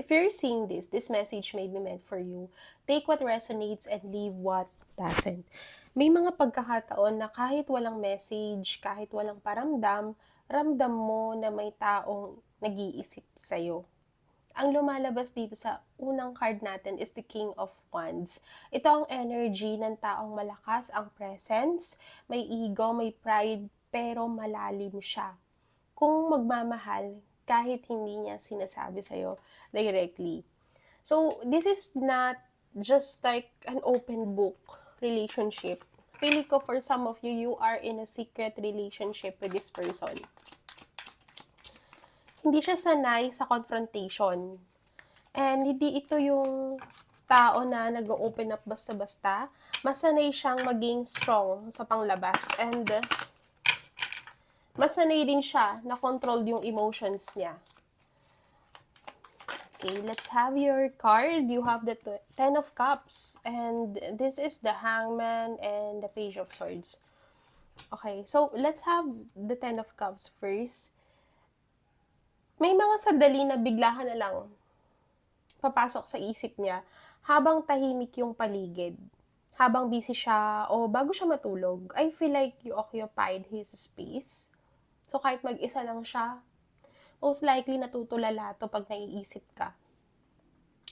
If you're seeing this message may be meant for you. Take what resonates and leave what doesn't. May mga pagkakataon na kahit walang message, kahit walang paramdam, ramdam mo na may taong nag-iisip sa'yo. Ang lumalabas dito sa unang card natin is the King of Wands. Ito ang energy ng taong malakas ang presence, may ego, may pride, pero malalim siya. Kung magmamahal, kahit hindi niya sinasabi sa'yo directly. So, this is not just like an open book relationship. Feeling ko for some of you, you are in a secret relationship with this person. Hindi siya sanay sa confrontation. And hindi ito yung tao na nag-open up basta-basta. Mas sanay siyang maging strong sa panglabas. And mas sanay din siya na control yung emotions niya. Okay, let's have your card. You have the Ten of Cups. And this is the Hangman and the Page of Swords. Okay, so let's have the Ten of Cups first. May mga sandali na bigla ka na lang papasok sa isip niya habang tahimik yung paligid. Habang busy siya o bago siya matulog, I feel like you occupied his space. So kahit mag-isa lang siya, most likely natutulala to pag naiisip ka.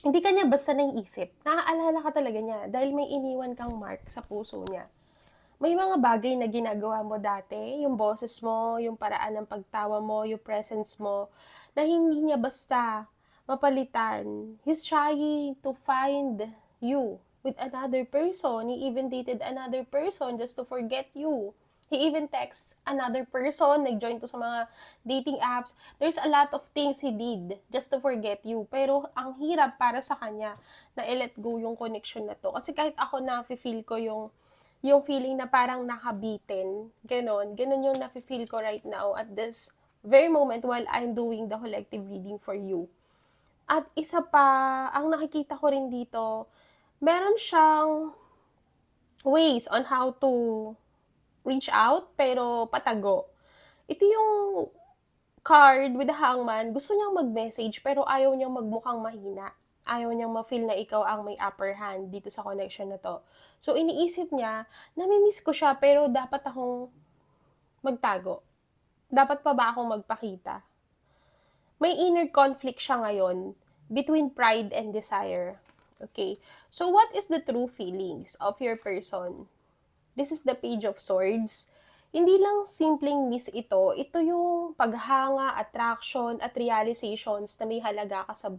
Hindi ka niya basta naiisip, naaalala ka talaga niya dahil may iniwan kang mark sa puso niya. May mga bagay na ginagawa mo dati, yung boses mo, yung paraan ng pagtawa mo, yung presence mo, na hindi niya basta mapalitan. He's trying to find you with another person. He even dated another person just to forget you. He even texts another person, nag-join to sa mga dating apps. There's a lot of things he did just to forget you. Pero ang hirap para sa kanya na i-let go yung connection na to. Kasi kahit ako na feel ko yung feeling na parang nakabitin, ganon yung nafe-feel ko right now at this very moment while I'm doing the collective reading for you. At isa pa, ang nakikita ko rin dito, meron siyang ways on how to reach out, pero patago. Ito yung card with the hangman, gusto niyang mag-message pero ayaw niyang magmukhang mahina. Ayaw niyang ma-feel na ikaw ang may upper hand dito sa connection na 'to. So, iniisip niya, nami-miss ko siya pero dapat akong magtago. Dapat pa ba akong magpakita? May inner conflict siya ngayon between pride and desire. Okay? So, what is the true feelings of your person? This is the Page of Swords. Hindi lang simpleng miss ito, ito yung paghanga, attraction, at realizations na may halaga ka sa